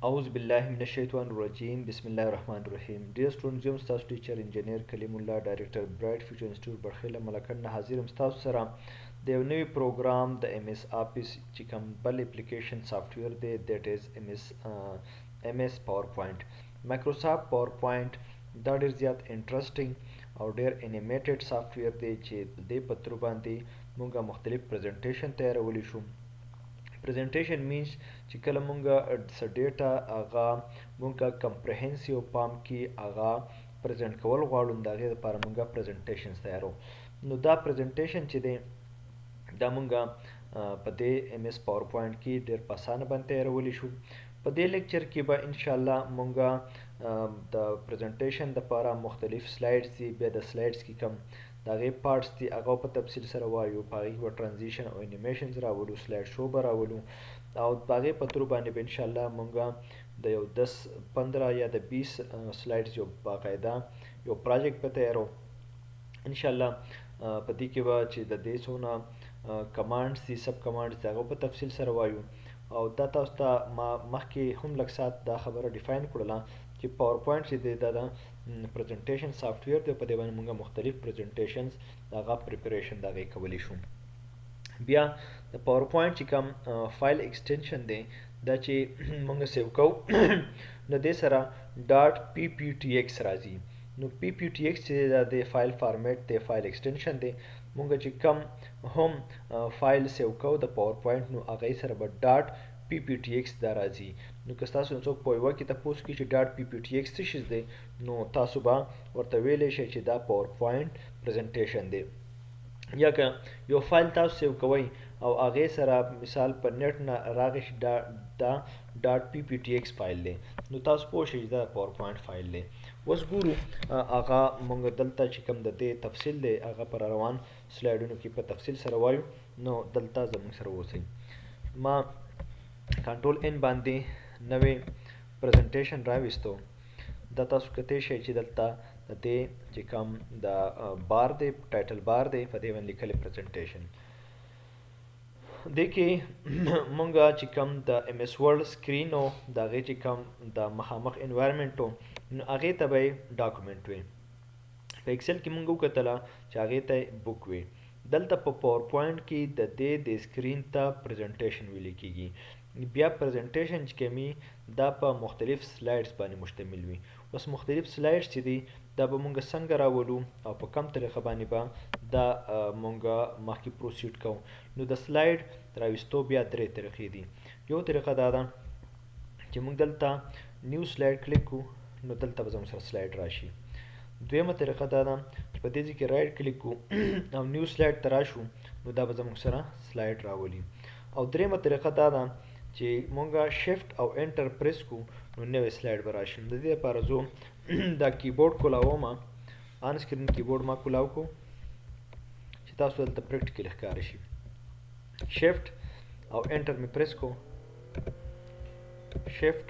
أعوذ بالله من الشيطان الرجيم بسم الله الرحمن الرحيم. Dear students, I'm Stas teacher engineer Kalimullah, director Bright Future Institute Batkhela Malakand حاضر یم ستاسو سره د یو نوی پروګرام د ایم اس آفیس چې کوم بل اپلیکیشن سافټویر دی دیٹ از ایم اس پاور پوینټ. مایکروسافټ پاور پوینټ دا ډیر زیات انټرسټینګ او ډیر انیمیټډ سافټویر دی چې د دې په تر باندې موږ مختلف پریزنټیشن تیارولی شو. presentation means چې کله مونږه څه ډیټا هغه مونږه کمپریهنسیو پام کې هغه پریزنټ کول غواړو د هغې لپاره مونږه پریزنټیشنز تیارو. نو دا پریزنټیشن چې دی دا مونږه په دې ایم اس پاور پوینټ کې ډېر په اسانه باندې تیارولی شو. په دې لیکچر کې به انشاءالله مونږه د پریزنټیشن دپاره مختلف سلایډز دي، بیا د سلایډز کې کم د هغې پارټس دي هغه په تفصیل سره وایو، په هغې کې به ټرانزیشن او انیمیشنز راولو، سلایډ شو به راولو او په هغې په تر باندې به انشاءالله مونږه د یو 10-15 یا د 20 سلایډز یو باقاعده یو پراجیکټ به تیارو انشاءالله. په دې کې به چې د دې څونه کمانډز دي سب کمانډز دي هغه په تفصیل سره وایو او دا تاسو ته ما مخکې هم لږ ساعت دا خبره ډیفاین کړله چې پاور پوینټ چې دی دا د پریزنټیشن سافټویر دی، په دې باندې موږ مختلف پریزنټیشنز د هغه پریپریشن د هغې کولی شو. بیا د پاور پوینټ چې کوم فایل ایکسټینشن دی دا چې موږ سیو کوو نو دې سره ډاټ پی پی ټي ایکس راځي. نو پی پی ټي ایکس چې دا د فایل فارمیټ دی، فایل ایکسټینشن دی، مونږ چې کم هم فایل سیو کوو د پاور پوینټ نو هغې سره به ډاټ پی پی ټي ایکس دا راځي. نو که ستاسو څوک په یوه کې تپوس کړي چې ډاټ پی پی ټي ایکس څه شی دی نو تاسو به ورته ویلی شئ چې دا پاور پوینټ پریزنټیشن دی. یا که یو فایل تاسو سیو کوئ او هغې سره مثال په نیټ نه راغی چې دا ډاټ پی پی ټي ایکس فایل دی نو تاسو پوه شئ چې دا پاور پوینټ فایل دی. اوس ګورو هغه مونږ دلته چې کوم د دې تفصیل دی هغه پر روان سلایډونو کې په تفصیل سره وایو. نو دلته زموږ سره اوسئ. ما کنټرول ان باندې نوې پریزنټیشن راویستو. دا تاسو کتی شئ چې دلته د دې چې کوم د بار دی ټایټل بار دی په دې باندې لیکلی پریزنټیشن دې کې مونږه چې کوم د ایم اس ورډ سکرین و د هغې چې کوم د مخامخ انوایرمنټ و نو هغې ته به یې ډاکومنټ وي. په ایکسل کې مونږ وکتله چې هغې ته یې بک وي. دلته په پاور پوینټ کې د دې د سکرین ته پریزنټیشن ویلی کېږي. بیا پریزنټیشن چې کوي دا په مختلف سلایډز باندې مشتمل وي. اوس مختلف سلایډز چې دي دا به مونږ څنګه راولو او په کم طریقه باندې به دا مونږ مخکې پروسیډ کوو. نو د سلایډ راویستو بیا درې طریقې دي. یو طریقه دا ده چې مونږ دلته نیو سلایډ کلیک کړو نو دلته به زموږ سره سلایډ راشي. دویمه طریقه دا ده چې په دې ځای کې رایټ کلیک کړو او نیو سلایډ ته راشو نو دا به زموږ سره سلایډ راولي. او دریمه طریقه دا ده چې مونږه شفت او انټر پریس کړو نو نوی سلایډ به راشي. د دې لپاره زه دا کیبورډ کولاوم، آن سکرین کیبورډ ما کولاو کړو چې تاسو دلته پریکټیکلی ښکاره شي. شفت او انټر مې پریس کړو، شفت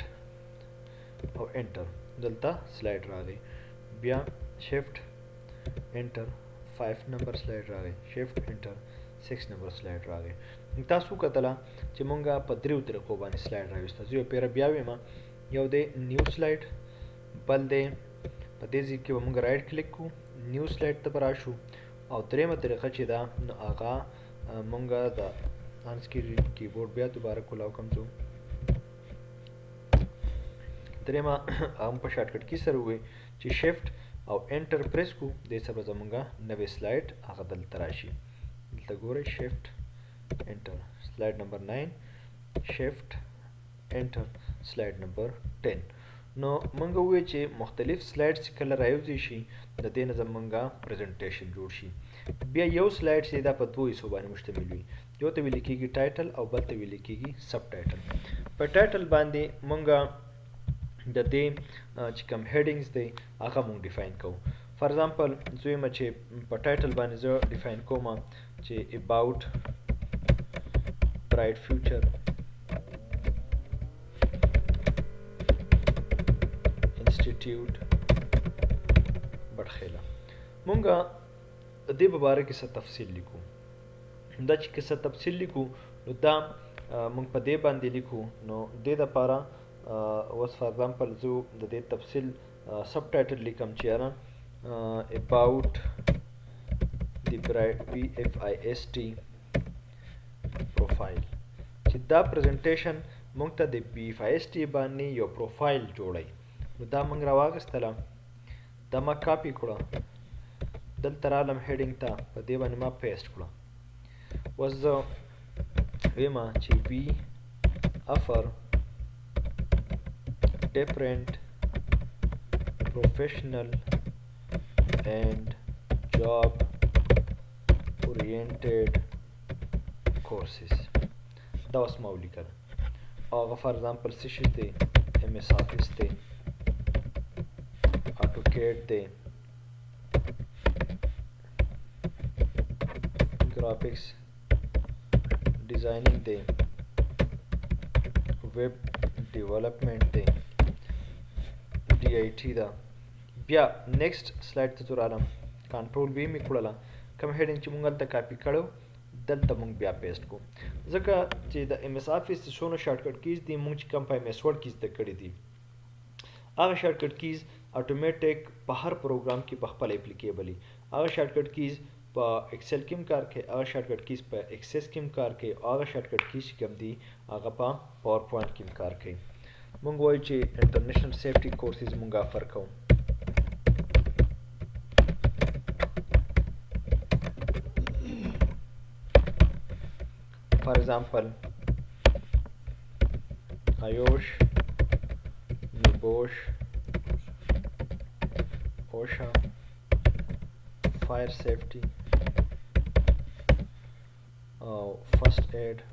او انټر دلته سلایډ راغی. بیا شفت انټر 5 نمبر سلایډ راغی، شفت انټر 6 نمبر سلایډ راغی. تاسو وکتله چې مونږه په دریو طریقو باندې سلایډ راویسته. زه یو پیره بیا ویم، یو دی نیو سلایډ، بل دی په دې ځای کې به مونږ رایټ کلیک کړو نیو سلایډ ته به راشو او دریمه طریقه چې ده نو هغه مونږه د آن سکرین کیبورډ بیا دوباره کولاو کوم زه دریمه هم په شارټکټ کې سره ووایي چې شفت او انټر پریس کړو دې سره به زمونږه نوی سلایډ هغه دلته راشي. دلته ګورئ شفت انټر سلایډ نمبر 9، شفت انټر سلایډ نمبر 10. نو مونږ ووایو چې مختلف سلایډ چې کله رایوځای شي د دې نه زمونږه پریزنټیشن جوړ شي. بیا یو سلایډ چې دا په دوو حصو باندې مشتمل وي، یو ته ویل کېږي ټایټل او بل ته ویل کېږي سب ټایټل. په ټایټل باندې مونږه د دې چې کوم هیډینګز دی هغه مونږ ډیفاین کوو. فار ایگزامپل زه وایم چې په ټایټل باندې زه ډیفاین کوم چې اباوټ برایټ فیوچر انسټیټیوټ بټخیله. مونږه د دې په باره کې څه تفصیل لیکو. دا چې څه تفصیل لیکو نو دا مونږ په دې باندې لیکو. نو دې دپاره اوس فار ایگزامپل زه د دې تفصیل سب ټایټل لیکم چې یاره about the BFIST profile چې دا پریزنټیشن مونږ ته د BFIST باندې یو پروفایل جوړی نو دا مونږ راواغستله دا ما کاپی کړه دلته رالم هیډینګ ته په دې باندې ما پیسټ کړه اوس زه ویمه چې we offer different professional and job oriented courses دا اوس ما ولیکل او هغه فار ایگزامپل څه شي دی MS Office دی AutoCAD دی graphics designing دی web development دی DIT دا بیا نیکسٹ سلایډ ته زه رالم کنټرول وی مې کړله کوم هیډینګ چې مونږ هلته کاپي کړو دلته مونږ بیا پیسټ کړو ځکه چې د MS Office څونه شارټکټ کیز دي مونږ چې کوم په MS Word کې زده کړي دي هغه شارټکټ کیز اتوماتیک په هر پروګرام کې په خپل اپلیکیبل وي هغه شارټکټ کیز په ایکسل کې هم کار کوي هغه شارټکټ کیز په ایکسس کې هم کار کوي هغه شارټکټ کیز چې کوم دي هغه په پاور پوینټ کې هم کار کوي مونږ وایو چې انټرنیشنل سیفټي کورسز مونږ افر کوو for example Ayush, Nibosh, OSHA, fire safety, first aid,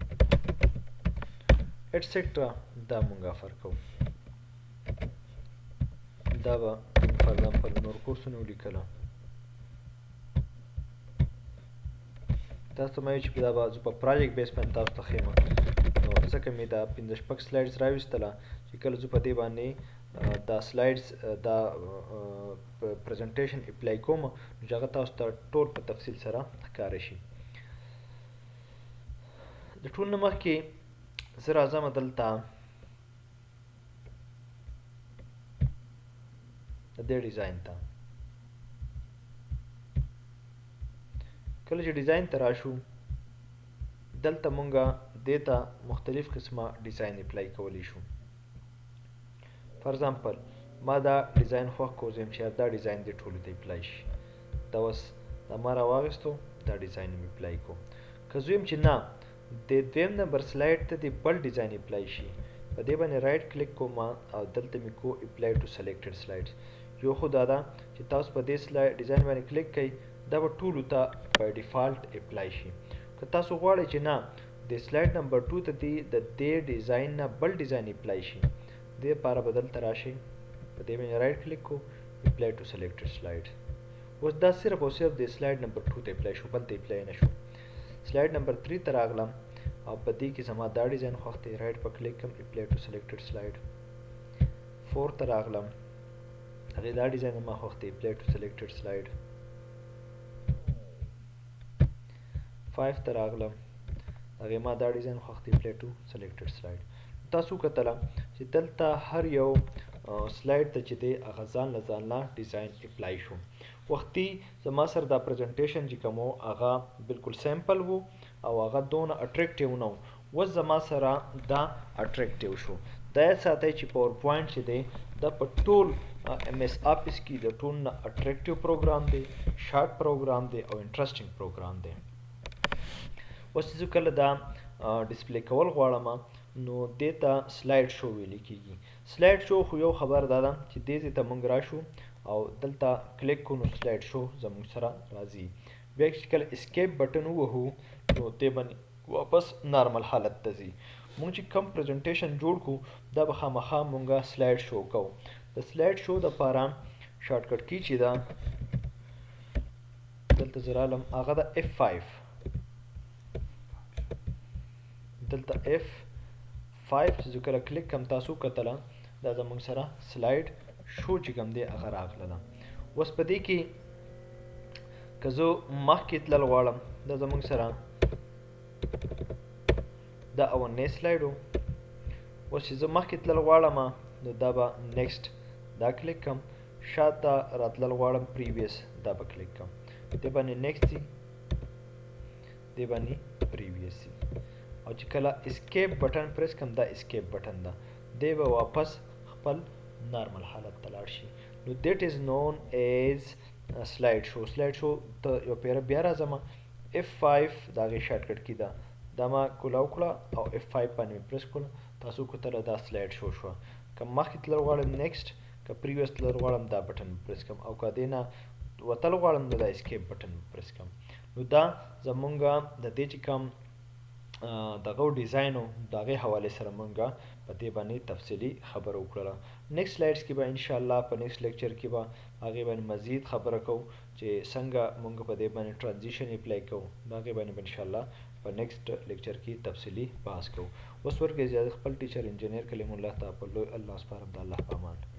etc. دا مونږ افر کوو دا به for example نور کورسونه ولیکله تاسو ته مې چې دا به زه په پراجیکټ بیس باندې تاسو ته ښیم نو ځکه مې دا 15 سلایډز راویستله چې کله زه په دې باندې دا سلایډز دا پریزنټیشن اپلای کوم نو چې هغه تاسو ته ټول په تفصیل سره ښکاره شي د ټول نه مخکې زه راځم دلته د دې ډیزاین ته کله چې ډیزاین ته راشو دلته مونږه دې ته مختلف قسمه ډیزاین اپلای کولی شو فار ایگزامپل ما دا ډیزاین خوښ کو زم چې دا ډیزاین دې ټولو ته اپلای شي دا اوس دا ما راواغستو دا ډیزاین مې اپلای کو که زه یم چې نه د دویم نمبر سلایډ ته دې بل ډیزاین اپلای شي په دې باندې رایټ کلیک کوم او دلته مې کو اپلای ټو سلیکټډ سلایډز یو خو دا ده چې تاسو په دې ډیزاین باندې کلیک کړئ دا به ټولو ته بای ډیفالټ اپلای شي که تاسو غواړئ چې نه د سلایډ نمبر 2 ته د دې ډیزاین نه بل ډیزاین اپلای شي دې لپاره به دلته راشئ په دې باندې رایټ کلیک کو اپلای ټو سلیکټډ سلایډ اوس دا صرف او صرف د سلایډ نمبر 2 ته اپلای شو بل ته اپلای نه شو سلایډ نمبر 3 ته راغلم او په دې کې زما دا ډیزاین خوښ دی رایټ په کلیک کوم اپلای ټو سلیکټډ سلایډ 4 ته راغلم هغه دا ډیزاین ما خوښ دی اپلای ټو سلیکټډ سلایډ 5 ته راغلم هغه ما دا ډیزاین خوښ دی اپلای ټو سلیکټډ سلایډ تاسو کتله چې دلته هر یو سلایډ ته چې دی هغه ځان له ډیزاین اپلای شو وختي زما سره دا پریزنټیشن چې کوم هغه بالکل سیمپل وو او هغه دونه اټریکټیو نه و اوس زما سره دا اټریکټیو شو دا یې ساتئ چې پاور پوینټ چې دی دا په ټول MS Office کې د ټول نه اټریکټیو پروګرام دی شارټ پروګرام دی او انټرسټینګ پروګرام دی اوس چې کله دا ډسپلی کول غواړم نو دې ته سلایډ شو ویل کېږي سلایډ شو خو یو خبر دا ده چې دې ته موږ راشو او دلته کلیک کو نو سلایډ شو زموږ سره راځي بیا چې کله اسکیپ بټن ووهو نو دې باندې واپس نارمل حالت ته ځي موږ چې کم پریزنټیشن جوړ کو دا به خامخا موږ سلایډ شو کوو د سلایډ شو دپاره شارټکټ کی چې دا دلته زه رالم هغه د F5 دلته F5 چې کله کلیک کوم تاسو کتله دا زموږ سره سلایډ شو چې کوم دی هغه راغله اوس په دې کې که زه مخکې تلل غواړم دا زموږ سره دا اولنی سلایډ و اوس چې زه مخکې تلل غواړم نو دا به نیکسټ دا کلیک کړم، شاته راتلل غواړم پریویس دا به کلیک کړم، دې باندې نیکسټ ځي، دې باندې پریویس ځي، او چې کله اسکیپ بټن پریس کړم دا اسکیپ بټن ده، دی به واپس خپل نارمل حالت ته لاړ شي. نو دیټ از نون ایز سلاید شو. سلاید شو ته یو پیره بیا راځم، F5 د هغې شارټکټ کی ده، دا ما کولاو کړه او F5 باندې مې پریس کړه، تاسو کتله دا سلاید شو شوه. که مخکې تلل غواړم نیکسټ، که پریویس تلل غواړم دا بټن پریس کړم، او که دې نه وتل غواړم نو دا اسکیپ بټن پریس کړم. نو دا زمونږ د دې چې کوم دغه ډیزاین و د هغې حوالې سره مونږ په دې باندې تفصیلي خبره وکړله. نیکسټ سلایډس کې به انشاءالله په نیکسټ لیکچر کې به هغې باندې مزید خبره کوو چې څنګه مونږ په دې باندې ټرانزیشن اپلای کوو، د هغې باندې به انشاءالله په نیکسټ لیکچر کې تفصیلي بحث کوو. اوس ورکړئ اجازه خپل ټیچر انجینیر کلیم الله ته په لوی الله سپارم، د الله په امان.